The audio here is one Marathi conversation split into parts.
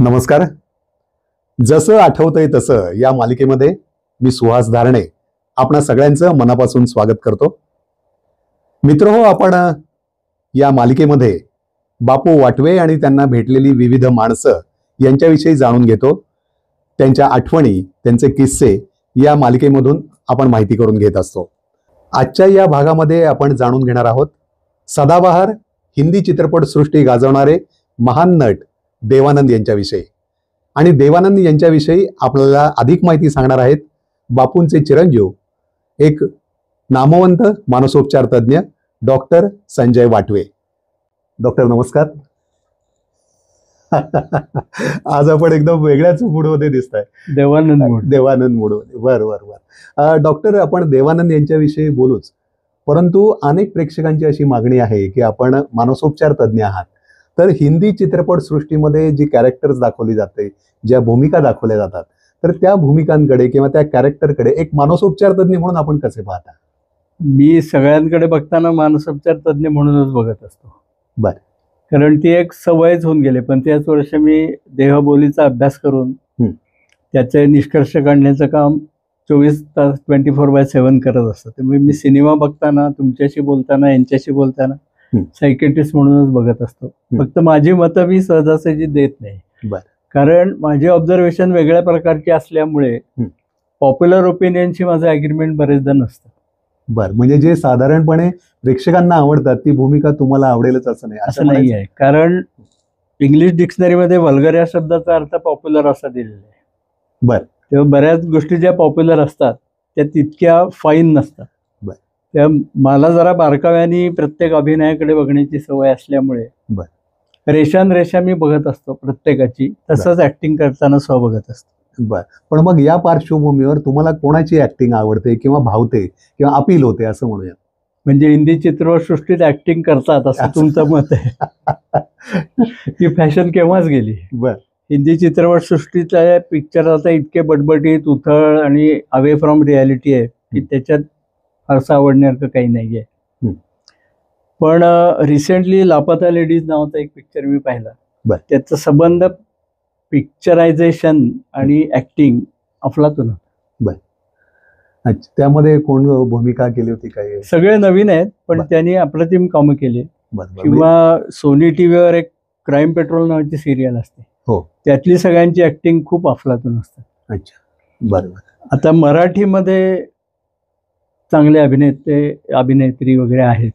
नमस्कार. जसं आठवतंय तसं या मालिकेमध्ये मी सुहास धारणे आपणा सगळ्यांचं मनापासून स्वागत करतो. मित्रहो, आपण या मालिकेमध्ये बापू वाटवे आणि त्यांना भेटलेली विविध माणसं यांच्याविषयी जाणून घेतो. त्यांच्या आठवणी, त्यांचे किस्से या मालिकेमधून आपण माहिती करून घेत असतो. आजच्या या भागामध्ये आपण जाणून घेणार आहोत सदाबहार हिंदी चित्रपटसृष्टी गाजवणारे महान नट देवानंद यांच्याविषयी. आणि देवानंद यांच्याविषयी आपल्याला अधिक माहिती सांगणार आहेत बापूंचे चिरंजीव, एक नामवंत मानसोपचार तज्ञ डॉक्टर संजय वाटवे. डॉक्टर नमस्कार. आज आपण एकदम वेगळ्याच मूडमध्ये दिसताय. देवानंद मूडमध्ये. बर. डॉक्टर, आपण देवानंद यांच्याविषयी बोलूच, परंतु अनेक प्रेक्षकांची अशी मागणी आहे की आपण मानसोपचार तज्ञ आहात, तर हिंदी चित्रपट सृष्टीमध्ये जी कॅरेक्टर्स दाखवली जाते, ज्या भूमिका दाखवल्या जातात, तर त्या भूमिकांकडे किंवा त्या कॅरेक्टरकडे एक मानसोपचार तज्ञ म्हणून आपण कसे पाहता? मी सगळ्यांकडे बघताना मानसोपचार तज्ञ म्हणूनच बघत असतो. बर. कारण ती एक सवयच होऊन गेली. पण त्याच वर्ष मी देहबोलीचा अभ्यास करून त्याचे निष्कर्ष काढण्याचं काम 24 तास 24/7 करत असतो. त्यामुळे मी सिनेमा बघताना, तुमच्याशी बोलताना, यांच्याशी बोलताना सायकेट्रिस्ट म्हणूनच बघत असतो. फक्त माझी मतं मी सहजासहजी देत नाही. कारण माझे ऑब्झर्वेशन वेगळ्या प्रकारचे असल्यामुळे पॉप्युलर ओपिनियनशी माझं ॲग्रीमेंट बरेचदा नसतं. बर. म्हणजे जे साधारणपणे प्रेक्षकांना आवडतात ती भूमिका तुम्हाला आवडेलच असं नाही? असं नाही आहे. कारण इंग्लिश डिक्शनरीमध्ये वल्गर या शब्दाचा अर्थ पॉप्युलर असा दिलेला आहे. बर. तेव्हा बऱ्याच गोष्टी ज्या पॉप्युलर असतात त्या तितक्या फाईन नसतात. त्या मला जरा बारकाव्याने प्रत्येक अभिनयाकडे बघण्याची सवय असल्यामुळे रेषा मी बघत असतो प्रत्येकाची, तसंच ऍक्टिंग करताना बघत असतो. बर. पण मग या पार्श्वभूमीवर तुम्हाला कोणाची ऍक्टिंग आवडते किंवा भावते किंवा अपील होते असं म्हणूया? म्हणजे हिंदी चित्रपटसृष्टीत ऍक्टिंग करतात असं तुमचं मत आहे? ही फॅशन केव्हाच गेली. बर. हिंदी चित्रपटसृष्टीतल्या पिक्चर आता इतके बटबटीत, उथळ आणि अवे फ्रॉम रियालिटी आहे की त्याच्यात फारसं आवडण्यासारखं काही नाही आहे. पण रिसेंटली लापता लेडीज नावाचा एक पिक्चर मी पाहिला. त्याचा संबंध पिक्चरायझेशन आणि ऍक्टिंग अफलातून. बर. अच्छा. त्यामध्ये कोण भूमिका केली होती? काय सगळे नवीन आहेत, पण त्यांनी अप्रतिम कामं केली. किंवा सोनी टीव्हीवर एक क्राईम पेट्रोल नावाची सिरियल असते, त्यातली सगळ्यांची ऍक्टिंग खूप अफलातून असतात. अच्छा. बरोबर. आता मराठीमध्ये चांगले अभिनेते अभिनेत्री वगैरे आहेत.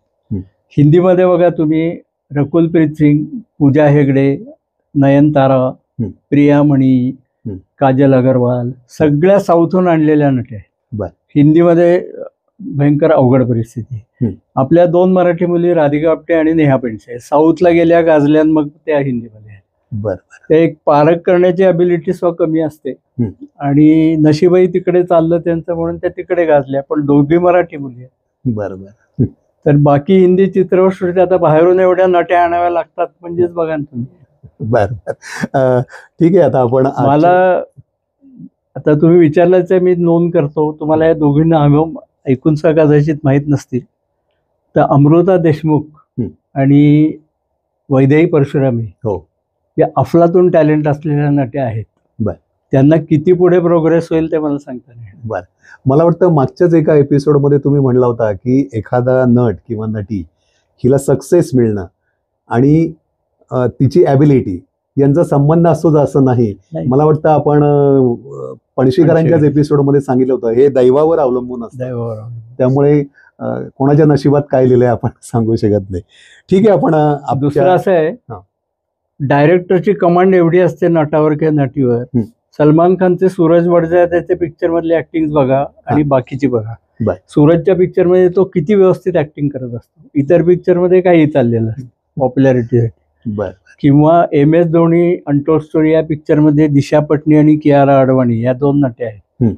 हिंदीमध्ये बघा तुम्ही, रकुलप्रीत सिंग, पूजा हेगडे, नयनतारा, प्रिया मणी, काजल अगरवाल, सगळ्या साऊथहून आणलेल्या नटी आहेत. हिंदीमध्ये भयंकर अवघड परिस्थिती. आपल्या 2 मराठी मुली राधिका आपटे आणि नेहा पेंडसे साऊथला गेल्या, गाजल्या, मग त्या हिंदीमध्ये आहेत. ते एक पारख करण्याची अबिलिटी कमी असते आणि नशीबही तिकडे चाललं त्यांचं म्हणून त्या तिकडे गाजल्या, पण दोघी मराठी मुली आहेत. बरोबर. तर बाकी हिंदी चित्रपटसृष्टी आता बाहेरून एवढ्या नट्या आणाव्या लागतात म्हणजेच बघा ना तुम्ही. बरं. ठीक आहे. आता आपण मला आता तुम्ही विचारल्याच मी नोंद करतो. तुम्हाला या दोघींना ऐकून कदाचित माहीत नसतील, तर अमृता देशमुख आणि वैदेही परशुरामी या अफलातून टॅलेंट असलेल्या नट्या आहेत. त्यांना किती पुढे प्रोग्रेस होईल ते मला सांगता नाही. बरं. मला वाटतं मागच्याच एका एपिसोडमध्ये तुम्ही म्हणला होता की एखादा नट किंवा नटी हिला सक्सेस मिळणं आणि तिची ॲबिलिटी यांचा संबंध असतोच असं नाही. मला वाटतं आपण पणशीकरांच्याच एपिसोडमध्ये सांगितलं होतं हे दैवावर अवलंबून असतं. त्यामुळे कोणाच्या नशिबात काय लिहिलंय आपण सांगू शकत नाही. ठीक आहे. आपण दुसरं असं आहे, डायरेक्टरची कमांड एवढी असते नटावर किंवा नटीवर. सलमान खानचे सूरज बडजा त्याचे पिक्चर मधले ऍक्टिंग बघा आणि बाकीची बघा. सूरजच्या पिक्चर मध्ये तो किती व्यवस्थित ऍक्टिंग करत असतो. इतर पिक्चर मध्ये काही चाललेलं असतं पॉप्युलॅरिटीसाठी. किंवा MS धोनी अनटोल्ड स्टोरी या पिक्चर मध्ये दिशा पटनी आणि कियारा अडवाणी या 2 नट्या आहेत.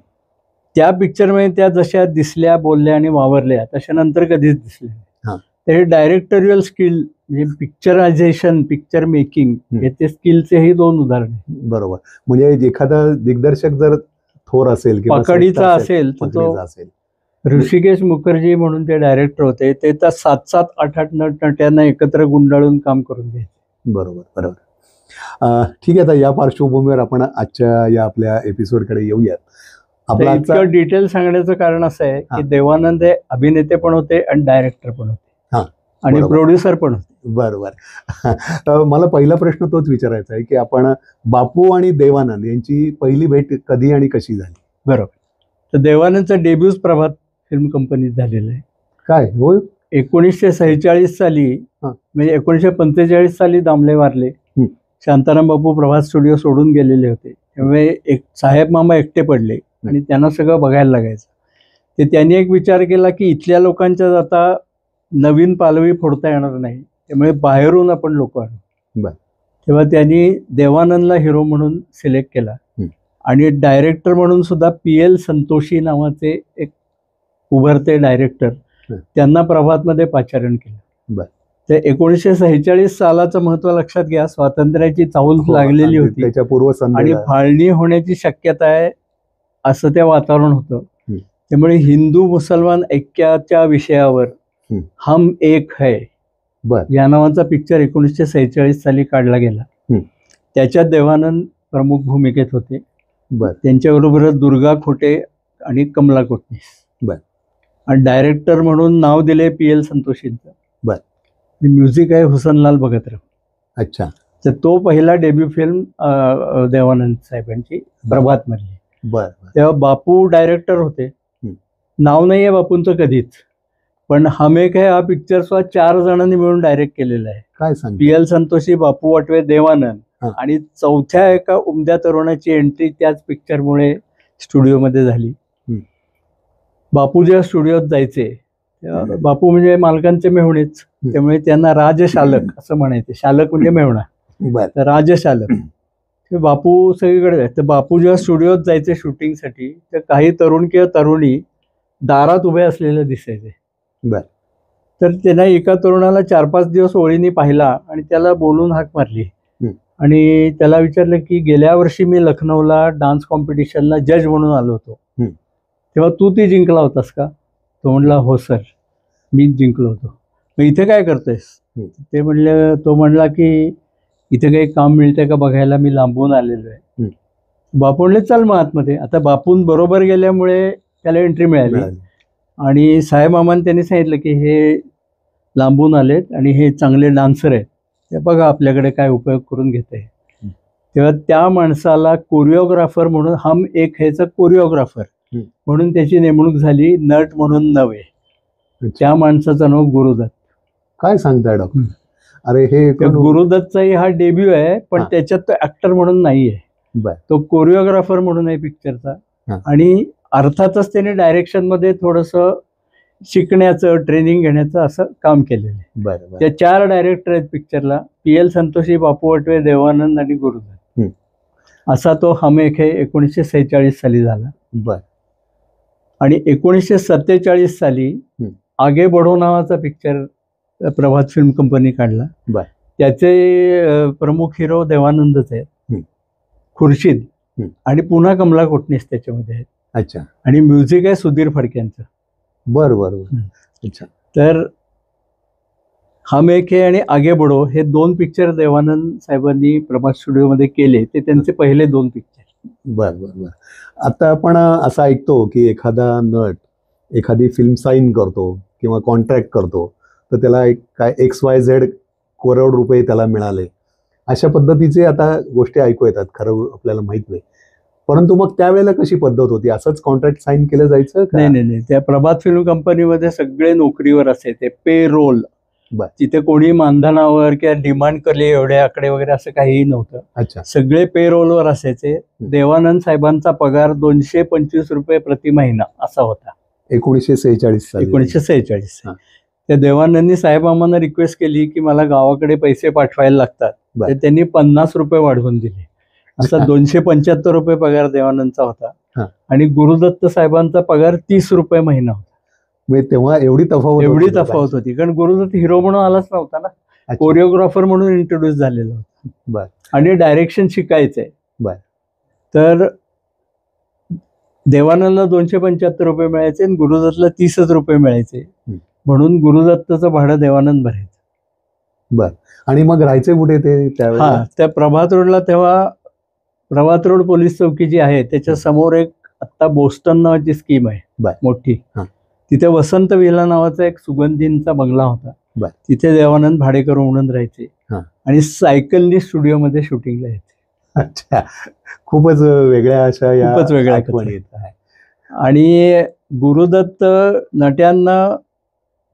त्या पिक्चर मध्ये त्या जशा दिसल्या, बोलल्या आणि वावरल्या तशा नंतर कधीच दिसल्या नाही. तर हे डायरेक्टोरियल स्किल म्हणजे पिक्चरायझेशन, पिक्चर मेकिंग याचे स्किलचे ही 2 उदाहरण. बरोबर. म्हणजे एखादा दिग्दर्शक जर थोर असेल किंवा पकडीचा असेल तर तो ऋषिकेश मुखर्जी म्हणून ते डायरेक्टर होते. ते तर 7-7, 8-8 नट्यांना एकत्र गुंडाळून काम करून घ्यायचे. बरोबर. ठीक आहे, आता या पार्श्वभूमीवर आपण आजच्या या आपल्या एपिसोडकडे येऊयात. आपला आजचा इतकं डिटेल सांगण्याचं कारण असं आहे हा. की देवानंद हे अभिनेते पण होते आणि डायरेक्टर पण हा, होते आणि बरोबर. प्रोड्युसर पण होते. बरोबर. मला पहिला प्रश्न तोच विचारायचा आहे की आपण बापू आणि देवानंद यांची पहिली भेट कधी आणि कशी झाली? बरोबर. तर देवानंदचं डेब्यूज प्रभात फिल्म कंपनीत झालेलं आहे. काय होय? 1946 साली, हा. म्हणजे 1945 साली दामले वारले. शांताराम बापू प्रभात स्टुडिओ सोडून गेलेले होते. त्यामुळे एक साहेब मामा एकटे पडले आणि त्यांना सगळं बघायला लागायचं. ते त्यांनी एक विचार केला की इथल्या लोकांच्यात आता नवीन पालवी फोडता येणार नाही, त्यामुळे बाहेरून आपण लोक आणू. बर. तेव्हा त्यांनी देवानंदला हिरो म्हणून सिलेक्ट केला आणि डायरेक्टर म्हणून सुद्धा PL संतोषी नावाचे एक उभरते डायरेक्टर, त्यांना प्रभातमध्ये पाचारण केलं. ते 1946 सालाचं महत्व लक्षात घ्या. स्वातंत्र्याची चाहूल लागलेली होती त्याच्या आणि फाळणी होण्याची शक्यता आहे असं ते वातावरण होतं. त्यामुळे हिंदू मुसलमान ऐक्याच्या विषयावर हम एक है या नावाचा पिक्चर 1946 साली काढला गेला. त्याच्यात देवानंद प्रमुख भूमिकेत होते. त्यांच्याबरोबर दुर्गा खोटे आणि कमला कोटणीस. आणि डायरेक्टर म्हणून नाव दिले PL संतोषींचं. म्युझिक आहे हुसनलाल भगतराव. अच्छा. तर तो पहिला डेब्यू फिल्म देवानंद साहेबांची प्रभात मधली. तेव्हा बापू डायरेक्टर होते. नाव नाही आहे बापूंचं कधीच, पण हम एक है हा पिक्चर सुद्धा 4 जणांनी मिळून डायरेक्ट केलेला आहे. काय सांग? PL संतोषी, बापू वाटवे, देवानंद आणि चौथ्या एका उमद्या तरुणाची एंट्री त्याच पिक्चरमुळे स्टुडिओमध्ये झाली. बापू जेव्हा स्टुडिओत जायचे, बापू म्हणजे मालकांचे मेहुणेच, त्यामुळे त्यांना राजशालक असं म्हणायचे. शालक म्हणजे मेहुणा, तर राजशालक. ते बापू सगळीकडे. तर बापू जेव्हा स्टुडिओत जायचे शूटिंगसाठी, तर काही तरुण किंवा तरुणी दारात उभे असलेले दिसायचे. तर त्यांना एका तरुणाला 4-5 दिवस ओळीने पाहिला आणि त्याला बोलून हाक मारली आणि त्याला विचारलं की गेल्या वर्षी मी लखनौला डान्स कॉम्पिटिशनला जज म्हणून आलो होतो, तेव्हा तू ती जिंकला होतास का? तो म्हणला हो सर, मीच जिंकलो होतो. मग इथे काय करतोयस? ते म्हणले. तो म्हणला की इथे काही काम मिळतंय का बघायला, मी लांबून आलेलो आहे. बापू म्हणले चल मग आतमध्ये. आता बापून बरोबर गेल्यामुळे त्याला एंट्री मिळाली आणि साहेब मामाने त्यांनी सांगितलं की हे लांबून आलेत आणि हे चांगले डान्सर आहेत, ते बघा आपल्याकडे काय उपयोग करून घेते. तेव्हा त्या माणसाला कोरिओग्राफर म्हणून, हम एक हेचा कोरिओग्राफर म्हणून त्याची नेमणूक झाली, नट म्हणून नव्हे. त्या माणसाचं नाव गुरुदत्त. काय सांगताय डॉक्टर? अरे हे गुरुदत्तचाही हा डेब्यू आहे, पण त्याच्यात तो ऍक्टर म्हणून नाहीये, तो कोरिओग्राफर म्हणून आहे पिक्चरचा. आणि अर्थातच त्याने डायरेक्शन मध्ये थोडंसं शिकण्याचं, ट्रेनिंग घेण्याचं असं काम केलेलं आहे. त्या 4 डायरेक्टर आहेत पिक्चरला, PL संतोषी, बापू वाटवे, देवानंद आणि गुरुदत्त. असा तो हम एक है 1946 साली झाला. आणि 1947 साली आगे बढो नावाचा पिक्चर प्रभात फिल्म कंपनी काढला. त्याचे प्रमुख हिरो देवानंदच आहेत, खुर्शीद आणि पुन्हा कमला कोटणीस त्याच्यामध्ये आहेत. अच्छा. आणि म्युझिक आहे सुधीर फडक्यांचं. अच्छा. तर हम एक है आणि आगे बढो हे 2 पिक्चर देवानंद साहेबांनी प्रभात स्टुडिओमध्ये केले. ते त्यांचे पहिले 2 पिक्चर. आता आपण असं ऐकतो की एखादा नट एखादी फिल्म साईन करतो किंवा कॉन्ट्रॅक्ट करतो, तर त्याला एक काय XYZ करोड रुपये त्याला मिळाले, अशा पद्धतीचे आता गोष्टी ऐकू येतात. खरं आपल्याला माहित नाही, परंतु मग त्यावेळेला कशी पद्धत होती? असंच कॉन्ट्रॅक्ट साईन केलं जायचं? नाही. त्या प्रभात फिल्म कंपनीमध्ये सगळे नोकरीवर असायचे, पे रोल. तिथे कोणी मानधनावर किंवा डिमांड करले एवढे आकडे वगैरे असं काहीही नव्हतं. अच्छा. सगळे पे रोलवर असायचे. देवानंद साहेबांचा पगार 225 रुपये प्रति महिना असा होता 1946. त्या देवानंदनी साहेबांना रिक्वेस्ट केली की मला गावाकडे पैसे पाठवायला लागतात, तर त्यांनी 50 रुपये वाढवून दिले. असा 275 रुपये पगार देवानंदचा होता आणि गुरुदत्त साहेबांचा पगार 30 रुपये महिना होता. तेव्हा एवढी तफावत होती, कारण गुरुदत्त हिरो म्हणून आलाच नव्हता ना, कोरिओग्राफर म्हणून इंट्रोड्यूस झालेला होता आणि डायरेक्शन शिकायचंय. तर देवानंदला 275 रुपये मिळायचे आणि गुरुदत्तला 30 रुपये मिळायचे, म्हणून गुरुदत्तचं भाडं देवानंद भरायचं. आणि मग राहायचे कुठे ते त्यावेळेला? हा, त्या प्रभात रोडला तेव्हा प्रभात रोड पोलीस चौकी जी आहे त्याच्या समोर एक आता बोस्टन नावाची स्कीम आहे बर. मोठी. हा. तिथे वसंत विला नावाचा एक सुगंधींचा बंगला होता. बर. तिथे देवानंद भाडेकर म्हणून राहायचे हा. आणि सायकलनी स्टुडिओमध्ये शूटिंगला यायचे. अच्छा, खूपच वेगळ्या अशा या खूपच वेगळ्या आठवणी कथा. आहेत. आणि गुरुदत्त नट्यांना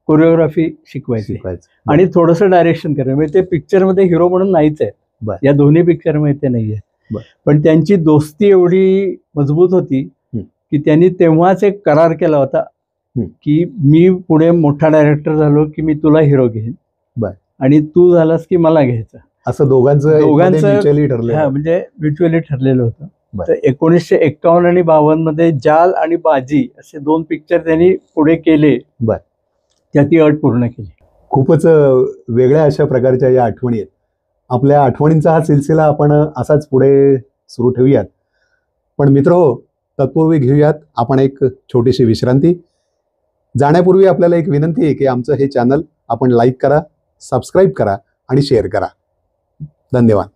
कोरिओग्राफी शिकवायची शिकवायचं. आणि थोडंसं डायरेक्शन करायचं. म्हणजे ते पिक्चरमध्ये हिरो म्हणून नाहीच आहे. बर. या दोन्ही पिक्चरमध्ये ते नाही आहे. बर. पण त्यांची दोस्ती एवढी मजबूत होती की त्यांनी तेव्हाच एक करार केला होता की मी पुढे मोठा डायरेक्टर झालो की मी तुला हिरो घेईन बर. आणि तू झालास की मला घ्यायचं. असं दोघांचं म्युच्युअली ठरलं. म्हणजे म्युच्युअली ठरलेलं होतं. बर. तर 1951 आणि 52 मध्ये जाल आणि बाजी असे 2 पिक्चर त्यांनी पुढे केले. बर. त्याची अट पूर्ण केली. खूपच वेगळ्या अशा प्रकारच्या या आठवणी आहेत. आपल्या आठवणींचा हा सिलसिला आपण असाच पुढे सुरू ठेवूयात. पण मित्रहो, तत्पूर्वी घेऊयात आपण एक छोटीशी विश्रांती. जाण्यापूर्वी आपल्याला एक विनंती आहे की आमचं हे चॅनल आपण लाईक करा, सबस्क्राईब करा आणि शेअर करा. धन्यवाद.